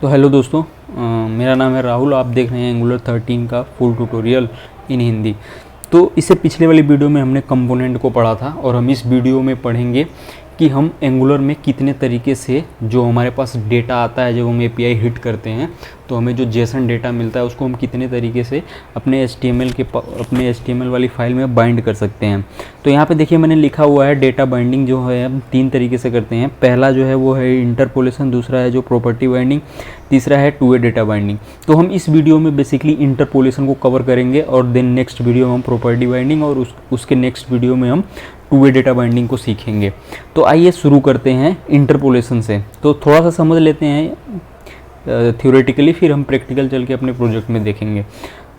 तो हेलो दोस्तों, मेरा नाम है राहुल। आप देख रहे हैं एंगुलर 13 का फुल ट्यूटोरियल इन हिंदी। तो इससे पिछले वाली वीडियो में हमने कंपोनेंट को पढ़ा था और हम इस वीडियो में पढ़ेंगे कि हम एंगुलर में कितने तरीके से जो हमारे पास डेटा आता है, जब हम एपीआई हिट करते हैं तो हमें जो जेसन डेटा मिलता है उसको हम कितने तरीके से अपने HTML वाली फाइल में बाइंड कर सकते हैं। तो यहाँ पे देखिए मैंने लिखा हुआ है डेटा बाइंडिंग जो है हम 3 तरीके से करते हैं। पहला जो है वो है इंटरपोलेशन, दूसरा है जो प्रॉपर्टी बाइंडिंग, तीसरा है टू वे डेटा बाइंडिंग। तो हम इस वीडियो में बेसिकली इंटरपोलेशन को कवर करेंगे और देन नेक्स्ट वीडियो में हम प्रॉपर्टी बाइंडिंग और उसके नेक्स्ट वीडियो में हम टू वे डेटा बाइंडिंग को सीखेंगे। तो आइए शुरू करते हैं इंटरपोलेशन से। तो थोड़ा सा समझ लेते हैं थ्योरेटिकली, फिर हम प्रैक्टिकल चल के अपने प्रोजेक्ट में देखेंगे।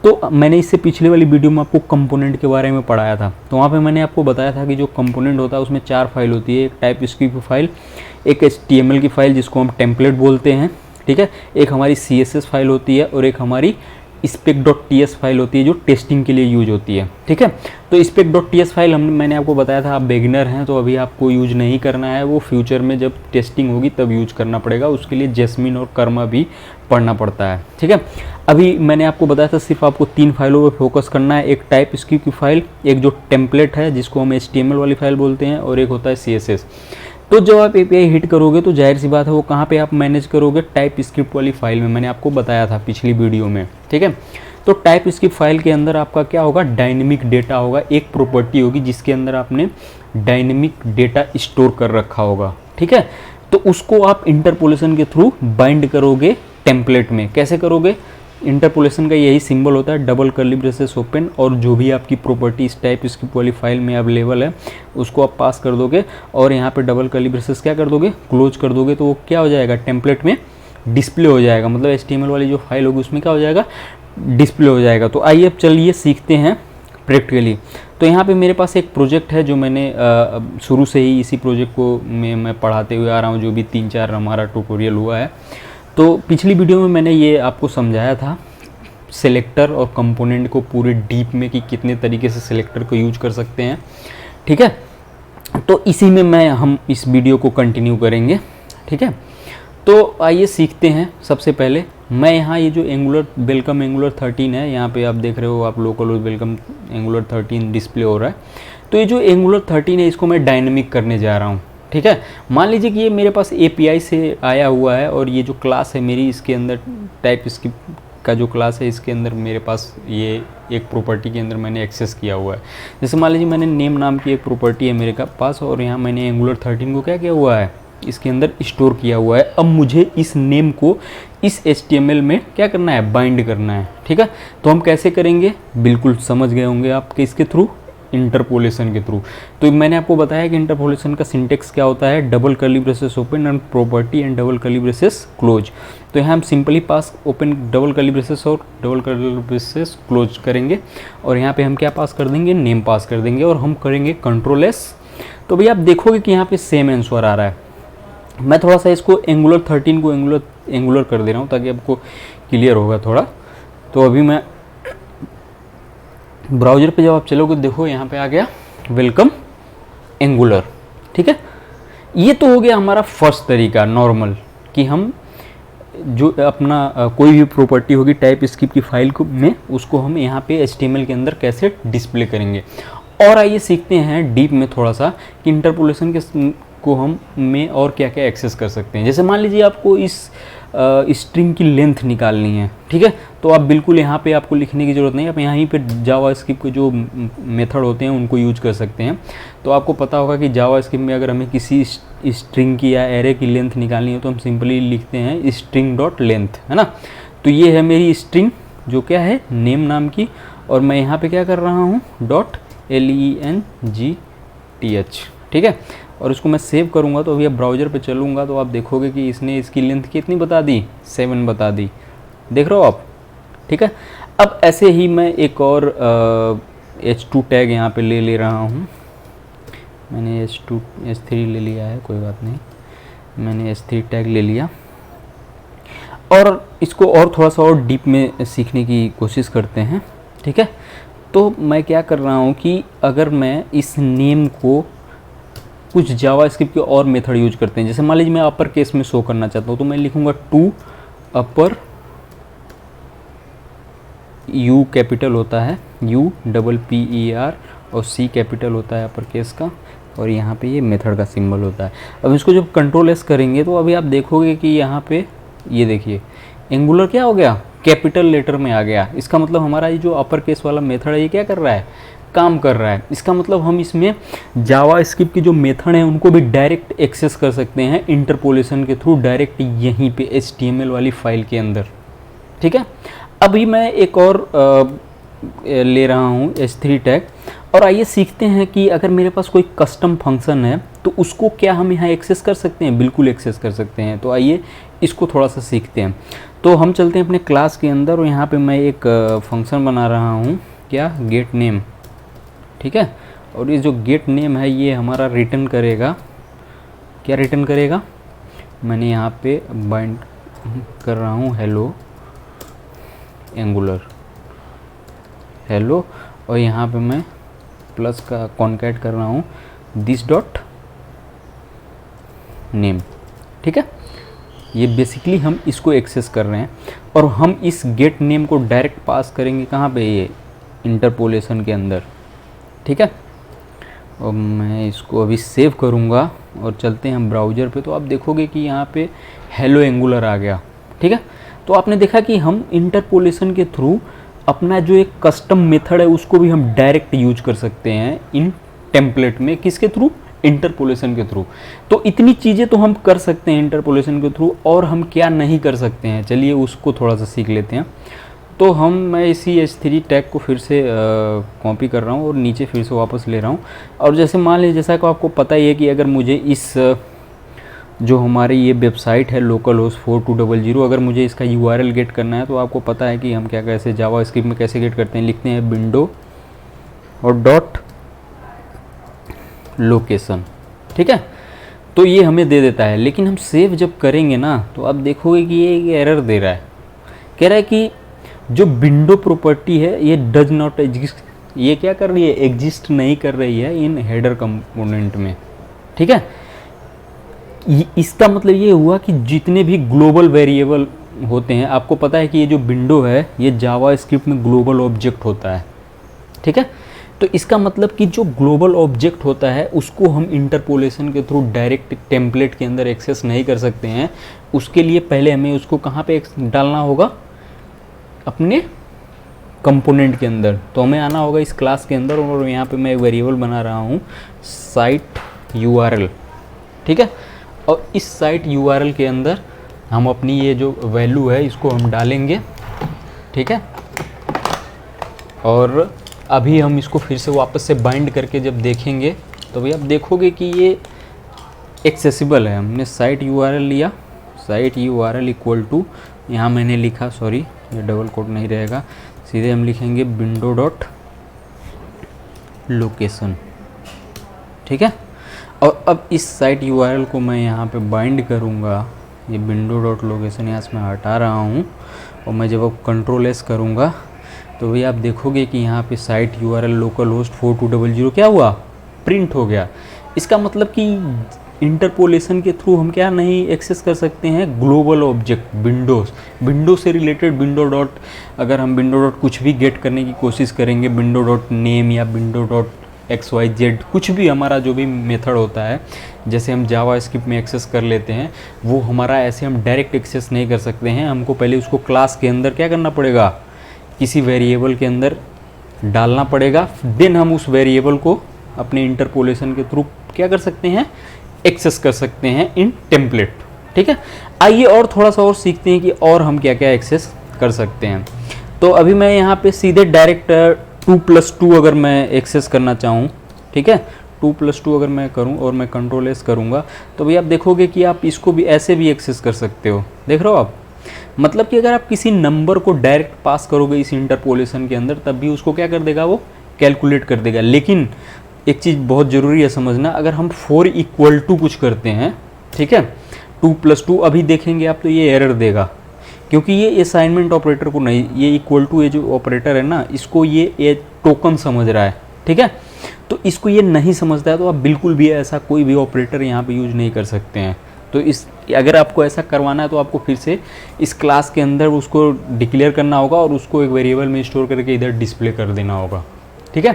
तो मैंने इससे पिछले वाली वीडियो में आपको कंपोनेंट के बारे में पढ़ाया था। तो वहाँ पे मैंने आपको बताया था कि जो कंपोनेंट होता है उसमें 4 फाइल होती है। एक टाइपस्क्रिप्ट फाइल, एक HTML की फाइल जिसको हम टेम्पलेट बोलते हैं, ठीक है, एक हमारी CSS फाइल होती है और एक हमारी spec.ts फाइल होती है जो टेस्टिंग के लिए यूज होती है, ठीक है। तो spec.ts फाइल मैंने आपको बताया था, आप बिगिनर हैं तो अभी आपको यूज नहीं करना है, वो फ्यूचर में जब टेस्टिंग होगी तब यूज करना पड़ेगा। उसके लिए जैस्मिन और कर्मा भी पढ़ना पड़ता है, ठीक है। अभी मैंने आपको बताया था सिर्फ आपको 3 फाइलों पर फोकस करना है। एक टाइपस्क्रिप्ट की फाइल, एक जो टेम्पलेट है जिसको हम HTML वाली फाइल बोलते हैं, और एक होता है CSS। तो जब आप एपीआई हिट करोगे तो जाहिर सी बात है वो कहाँ पे आप मैनेज करोगे, टाइप स्क्रिप्ट वाली फाइल में। मैंने आपको बताया था पिछली वीडियो में, ठीक है। तो टाइप स्क्रिप्ट फाइल के अंदर आपका क्या होगा, डायनेमिक डेटा होगा। एक प्रॉपर्टी होगी जिसके अंदर आपने डायनेमिक डेटा स्टोर कर रखा होगा, ठीक है। तो उसको आप इंटरपोलेशन के थ्रू बाइंड करोगे टेम्पलेट में। कैसे करोगे? इंटरपोलेशन का यही सिंबल होता है, डबल कर्ली ब्रेसेस ओपन, और जो भी आपकी प्रॉपर्टी इस टाइप स्क्रिप्ट वाली फाइल में अवेलेबल है उसको आप पास कर दोगे और यहाँ पे डबल कर्ली ब्रेसेस क्या कर दोगे, क्लोज कर दोगे। तो वो क्या हो जाएगा, टेम्पलेट में डिस्प्ले हो जाएगा। मतलब HTML वाली जो फाइल होगी उसमें क्या हो जाएगा, डिस्प्ले हो जाएगा। तो आइए अब चलिए सीखते हैं प्रैक्टिकली। तो यहाँ पे मेरे पास एक प्रोजेक्ट है जो मैंने शुरू से ही इसी प्रोजेक्ट को मैं पढ़ाते हुए आ रहा हूँ, जो भी 3-4 हमारा ट्यूटोरियल हुआ है। तो पिछली वीडियो में मैंने ये आपको समझाया था सेलेक्टर और कंपोनेंट को पूरे डीप में कि कितने तरीके से सेलेक्टर को यूज कर सकते हैं, ठीक है। तो इसी में हम इस वीडियो को कंटिन्यू करेंगे, ठीक है। तो आइए सीखते हैं। सबसे पहले मैं यहाँ ये जो वेलकम एंगुलर 13 है, यहाँ पे आप देख रहे हो, आप लोकल वेलकम एंगुलर 13 डिस्प्ले हो रहा है। तो ये जो एंगुलर 13 है इसको मैं डायनेमिक करने जा रहा हूँ, ठीक है। मान लीजिए कि ये मेरे पास API से आया हुआ है और ये जो क्लास है मेरी, इसके अंदर टाइपस्क्रिप्ट का जो क्लास है इसके अंदर मेरे पास ये एक प्रॉपर्टी के अंदर मैंने एक्सेस किया हुआ है। जैसे मान लीजिए मैंने नेम नाम की एक प्रॉपर्टी है मेरे पास और यहाँ मैंने एंगुलर 13 को क्या किया हुआ है, इसके अंदर स्टोर किया हुआ है। अब मुझे इस नेम को इस HTML में क्या करना है, बाइंड करना है, ठीक है। तो हम कैसे करेंगे, बिल्कुल समझ गए होंगे आप, किसके थ्रू, इंटरपोलेशन के थ्रू। तो मैंने आपको बताया कि इंटरपोलेशन का सिंटेक्स क्या होता है, double curly braces open and property and double curly braces close. तो यहाँ हम सिंपली पास ओपन डबल कर्ली ब्रेसेस और डबल कर्ली ब्रेसेस क्लोज करेंगे और यहाँ पे हम क्या पास कर देंगे, नेम पास कर देंगे और हम करेंगे कंट्रोल S। तो भैया आप देखोगे कि यहाँ पे सेम आंसर आ रहा है। मैं थोड़ा सा इसको एंगुलर 13 को एंगुलर कर दे रहा हूँ ताकि आपको क्लियर होगा थोड़ा। तो अभी मैं ब्राउज़र पे जब आप चलोगे देखो यहाँ पे आ गया वेलकम एंगुलर, ठीक है। ये तो हो गया हमारा फर्स्ट तरीका नॉर्मल, कि हम जो अपना कोई भी प्रॉपर्टी होगी टाइप स्क्रिप्ट की फाइल को में, उसको हम यहाँ पे HTML के अंदर कैसे डिस्प्ले करेंगे। और आइए सीखते हैं डीप में थोड़ा सा कि इंटरपोलेशन को हम में और क्या क्या एक्सेस कर सकते हैं। जैसे मान लीजिए आपको इस स्ट्रिंग की लेंथ निकालनी है, ठीक है। तो आप बिल्कुल यहाँ पे आपको लिखने की ज़रूरत नहीं है, आप यहीं पे जावास्क्रिप्ट के जो मेथड होते हैं उनको यूज कर सकते हैं। तो आपको पता होगा कि जावास्क्रिप्ट में अगर हमें किसी स्ट्रिंग की या एरे की लेंथ निकालनी है तो हम सिंपली लिखते हैं स्ट्रिंग डॉट लेंथ, है ना। तो ये है मेरी स्ट्रिंग जो क्या है, नेम नाम की, और मैं यहाँ पर क्या कर रहा हूँ, डॉट LENGTH, ठीक है। और इसको मैं सेव करूँगा तो अभी अब ब्राउज़र पे चलूँगा तो आप देखोगे कि इसने इसकी लेंथ कितनी बता दी, 7 बता दी, देख रहे हो आप, ठीक है। अब ऐसे ही मैं एक और H2 टैग यहाँ पे ले रहा हूँ। मैंने H3 ले लिया है, कोई बात नहीं, मैंने H3 टैग ले लिया और इसको और थोड़ा सा और डीप में सीखने की कोशिश करते हैं, ठीक है। तो मैं क्या कर रहा हूँ कि अगर मैं इस नेम को कुछ जावास्क्रिप्ट के और मेथड यूज करते हैं। जैसे मान लीजिए मैं अपर केस में शो करना चाहता हूँ तो मैं लिखूँगा टू अपर U कैपिटल होता है, UPPER, और C कैपिटल होता है अपर केस का, और यहाँ पे ये मेथड का सिंबल होता है। अब इसको जब कंट्रोल एस करेंगे तो अभी आप देखोगे कि यहाँ पे ये देखिए एंगुलर क्या हो गया, कैपिटल लेटर में आ गया। इसका मतलब हमारा ये जो अपर केस वाला मेथड है ये क्या कर रहा है, काम कर रहा है। इसका मतलब हम इसमें जावा स्क्रिप्ट की जो मेथड है उनको भी डायरेक्ट एक्सेस कर सकते हैं इंटरपोलेशन के थ्रू, डायरेक्ट यहीं पे HTML वाली फाइल के अंदर। ठीक है, अभी मैं एक और ले रहा हूँ H3 टैग, और आइए सीखते हैं कि अगर मेरे पास कोई कस्टम फंक्शन है तो उसको क्या हम यहाँ एक्सेस कर सकते हैं। बिल्कुल एक्सेस कर सकते हैं। तो आइए इसको थोड़ा सा सीखते हैं। तो हम चलते हैं अपने क्लास के अंदर, और यहाँ पे मैं एक फंक्शन बना रहा हूँ, क्या, गेट नेम। ठीक है, और ये जो गेट नेम है ये हमारा रिटर्न करेगा, क्या रिटर्न करेगा, मैंने यहाँ पे बाइंड कर रहा हूँ हेलो एंगुलर, हेलो, और यहाँ पे मैं प्लस का कॉन्कैट कर रहा हूँ दिस डॉट नेम। ठीक है, ये बेसिकली हम इसको एक्सेस कर रहे हैं, और हम इस गेट नेम को डायरेक्ट पास करेंगे कहाँ पे, ये इंटरपोलेशन के अंदर। ठीक है, और मैं इसको अभी सेव करूँगा और चलते हैं हम ब्राउज़र पे, तो आप देखोगे कि यहाँ पे हेलो एंगुलर आ गया। ठीक है, तो आपने देखा कि हम इंटरपोलेशन के थ्रू अपना जो एक कस्टम मेथड है उसको भी हम डायरेक्ट यूज कर सकते हैं इन टेम्पलेट में, किसके थ्रू, इंटरपोलेशन के थ्रू। तो इतनी चीज़ें तो हम कर सकते हैं इंटरपोलेशन के थ्रू, और हम क्या नहीं कर सकते हैं, चलिए उसको थोड़ा सा सीख लेते हैं। तो मैं इसी H3 टैग को फिर से कॉपी कर रहा हूँ और नीचे फिर से वापस ले रहा हूँ। और जैसे मान लीजिए, जैसा कि आपको पता ही है कि अगर मुझे इस जो हमारी ये वेबसाइट है लोकल होस्ट 4200, अगर मुझे इसका URL गेट करना है तो आपको पता है कि हम क्या कैसे जावा स्क्रिप्ट में कैसे गेट करते हैं। लिखते हैं विंडो और डॉट लोकेशन। ठीक है, तो ये हमें दे देता है, लेकिन हम सेव जब करेंगे ना तो आप देखोगे कि ये एरर दे रहा है, कह रहा है कि जो विंडो प्रॉपर्टी है ये डज नॉट एग्जिस्ट, ये क्या कर रही है, एग्जिस्ट नहीं कर रही है इन हेडर कंपोनेंट में। ठीक है, इसका मतलब ये हुआ कि जितने भी ग्लोबल वेरिएबल होते हैं, आपको पता है कि ये जो विंडो है ये जावा स्क्रिप्ट में ग्लोबल ऑब्जेक्ट होता है। ठीक है, तो इसका मतलब कि जो ग्लोबल ऑब्जेक्ट होता है उसको हम इंटरपोलेशन के थ्रू डायरेक्ट टेम्पलेट के अंदर एक्सेस नहीं कर सकते हैं। उसके लिए पहले हमें उसको कहाँ पे डालना होगा, अपने कंपोनेंट के अंदर। तो हमें आना होगा इस क्लास के अंदर, और यहाँ पे मैं एक वेरिएबल बना रहा हूँ साइट URL। ठीक है, और इस साइट URL के अंदर हम अपनी ये जो वैल्यू है इसको हम डालेंगे। ठीक है, और अभी हम इसको फिर से वापस से बाइंड करके जब देखेंगे तो भाई आप देखोगे कि ये एक्सेसिबल है। हमने साइट URL लिया, साइट URL इक्वल टू, यहाँ मैंने लिखा, सॉरी ये डबल कोट नहीं रहेगा, सीधे हम लिखेंगे विंडो डॉट लोकेशन। ठीक है, और अब इस साइट URL को मैं यहाँ पे बाइंड करूँगा, ये विंडो डॉट लोकेशन यहाँ से मैं हटा रहा हूँ, और मैं जब अब कंट्रोल एस करूँगा तो भाई आप देखोगे कि यहाँ पे साइट URL लोकल होस्ट 4200 क्या हुआ, प्रिंट हो गया। इसका मतलब कि इंटरपोलेशन के थ्रू हम क्या नहीं एक्सेस कर सकते हैं, ग्लोबल ऑब्जेक्ट विंडो से रिलेटेड विंडो डॉट, अगर हम विंडो डॉट कुछ भी गेट करने की कोशिश करेंगे, विंडो डॉट नेम या विंडो डॉट XYZ, कुछ भी हमारा जो भी मेथड होता है, जैसे हम जावा स्क्रिप्ट में एक्सेस कर लेते हैं, वो हमारा ऐसे हम डायरेक्ट एक्सेस नहीं कर सकते हैं। हमको पहले उसको क्लास के अंदर क्या करना पड़ेगा, किसी वेरिएबल के अंदर डालना पड़ेगा, देन हम उस वेरिएबल को अपने इंटरपोलेशन के थ्रू क्या कर सकते हैं, एक्सेस कर सकते हैं इन टेम्पलेट। ठीक है, आइए और थोड़ा सा और सीखते हैं कि और हम क्या क्या एक्सेस कर सकते हैं। तो अभी मैं यहाँ पे सीधे डायरेक्ट 2+2 अगर मैं एक्सेस करना चाहूँ, ठीक है, 2+2 अगर मैं करूँ और मैं कंट्रोल एस करूँगा तो भाई आप देखोगे कि आप इसको भी ऐसे भी एक्सेस कर सकते हो। देख रहे हो आप, मतलब कि अगर आप किसी नंबर को डायरेक्ट पास करोगे इस इंटरपोलेशन के अंदर तब भी उसको क्या कर देगा, वो कैलकुलेट कर देगा। लेकिन एक चीज़ बहुत ज़रूरी है समझना, अगर हम 4 = कुछ करते हैं, ठीक है, 2+2 अभी देखेंगे आप तो ये एरर देगा, क्योंकि ये असाइनमेंट ऑपरेटर को नहीं, ये इक्वल टू ये जो ऑपरेटर है ना, इसको ये टोकन समझ रहा है। ठीक है, तो इसको ये नहीं समझता है, तो आप बिल्कुल भी ऐसा कोई भी ऑपरेटर यहाँ पे यूज नहीं कर सकते हैं। तो इस अगर आपको ऐसा करवाना है तो आपको फिर से इस क्लास के अंदर उसको डिक्लेयर करना होगा और उसको एक वेरिएबल में स्टोर करके इधर डिस्प्ले कर देना होगा। ठीक है,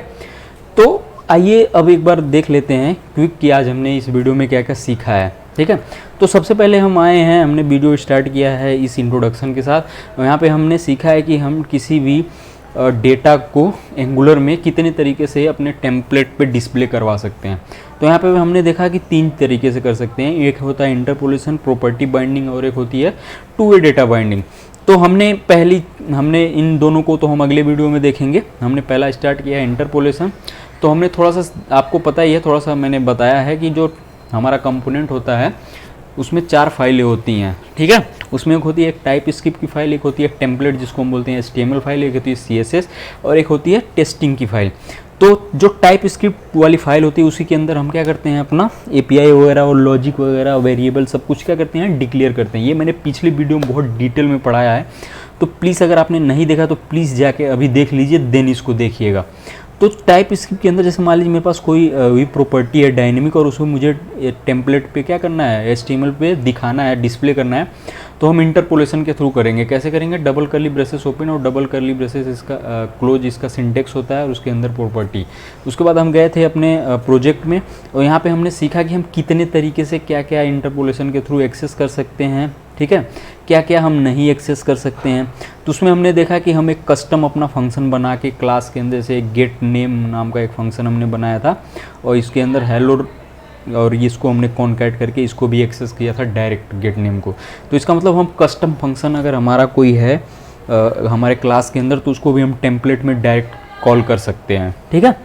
तो आइए अब एक बार देख लेते हैं क्विक कि आज हमने इस वीडियो में क्या क्या सीखा है। ठीक है, तो सबसे पहले हम आए हैं, हमने वीडियो स्टार्ट किया है इस इंट्रोडक्शन के साथ। यहाँ पे हमने सीखा है कि हम किसी भी डेटा को एंगुलर में कितने तरीके से अपने टेम्पलेट पे डिस्प्ले करवा सकते हैं। तो यहाँ पे हमने देखा कि 3 तरीके से कर सकते हैं। एक होता है इंटरपोलेशन, प्रॉपर्टी बाइंडिंग और एक होती है टू वे डेटा बाइंडिंग। तो हमने इन दोनों को तो हम अगले वीडियो में देखेंगे। हमने पहला स्टार्ट किया है इंटरपोलेशन। तो हमने थोड़ा सा, आपको पता ही है, थोड़ा सा मैंने बताया है कि जो हमारा कंपोनेंट होता है उसमें 4 फाइलें होती हैं। ठीक है, उसमें एक होती है एक टाइप स्क्रिप्ट की फाइल, एक होती है टेम्पलेट जिसको हम बोलते हैं HTML फाइल, एक होती है CSS और एक होती है टेस्टिंग की फाइल। तो जो टाइप स्क्रिप्ट वाली फाइल होती है उसी के अंदर हम क्या करते हैं, अपना API वगैरह और लॉजिक वगैरह वेरिएबल सब कुछ क्या करते हैं, डिक्लेयर करते हैं। ये मैंने पिछली वीडियो में बहुत डिटेल में पढ़ाया है, तो प्लीज़ अगर आपने नहीं देखा तो प्लीज़ जाके अभी देख लीजिए, देन इसको देखिएगा। तो टाइप स्क्रिप्ट के अंदर जैसे मान लीजिए मेरे पास कोई प्रॉपर्टी है डायनेमिक और उसमें मुझे टेम्पलेट पे क्या करना है, HTML पे दिखाना है, डिस्प्ले करना है, तो हम इंटरपोलेशन के थ्रू करेंगे। कैसे करेंगे, डबल कर्ली ब्रेसेस ओपन और डबल कर्ली ब्रेसेस इसका क्लोज, इसका सिंटेक्स होता है और उसके अंदर प्रॉपर्टी। उसके बाद हम गए थे अपने प्रोजेक्ट में और यहाँ पे हमने सीखा कि हम कितने तरीके से क्या क्या इंटरपोलेशन के थ्रू एक्सेस कर सकते हैं। ठीक है, क्या क्या हम नहीं एक्सेस कर सकते हैं। तो उसमें हमने देखा कि हम एक कस्टम अपना फंक्शन बना के क्लास के अंदर से एक गेट नेम नाम का एक फंक्शन हमने बनाया था और इसके अंदर हेलो और इसको हमने कॉन्कैट करके इसको भी एक्सेस किया था डायरेक्ट गेट नेम को। तो इसका मतलब हम कस्टम फंक्शन अगर हमारा कोई है हमारे क्लास के अंदर तो उसको भी हम टेम्पलेट में डायरेक्ट कॉल कर सकते हैं। ठीक है,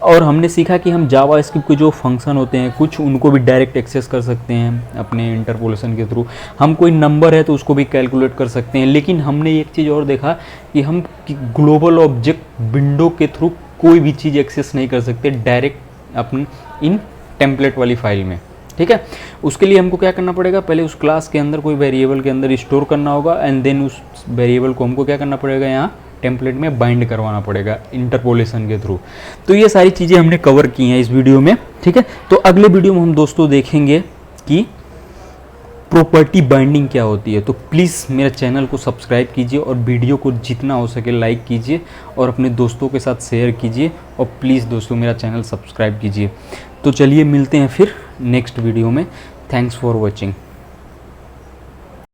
और हमने सीखा कि हम जावास्क्रिप्ट के जो फंक्शन होते हैं कुछ उनको भी डायरेक्ट एक्सेस कर सकते हैं अपने इंटरपोलेशन के थ्रू। हम कोई नंबर है तो उसको भी कैलकुलेट कर सकते हैं। लेकिन हमने एक चीज़ और देखा कि हम ग्लोबल ऑब्जेक्ट विंडो के थ्रू कोई भी चीज़ एक्सेस नहीं कर सकते डायरेक्ट अपनी इन टेम्पलेट वाली फाइल में। ठीक है, उसके लिए हमको क्या करना पड़ेगा, पहले उस क्लास के अंदर कोई वेरिएबल के अंदर स्टोर करना होगा एंड देन उस वेरिएबल को हमको क्या करना पड़ेगा, यहाँ टेम्पलेट में बाइंड करवाना पड़ेगा इंटरपोलेशन के थ्रू। तो ये सारी चीज़ें हमने कवर की हैं इस वीडियो में। ठीक है, तो अगले वीडियो में हम दोस्तों देखेंगे कि प्रॉपर्टी बाइंडिंग क्या होती है। तो प्लीज़ मेरे चैनल को सब्सक्राइब कीजिए और वीडियो को जितना हो सके लाइक कीजिए और अपने दोस्तों के साथ शेयर कीजिए और प्लीज़ दोस्तों मेरा चैनल सब्सक्राइब कीजिए। तो चलिए मिलते हैं फिर नेक्स्ट वीडियो में। Thanks for watching.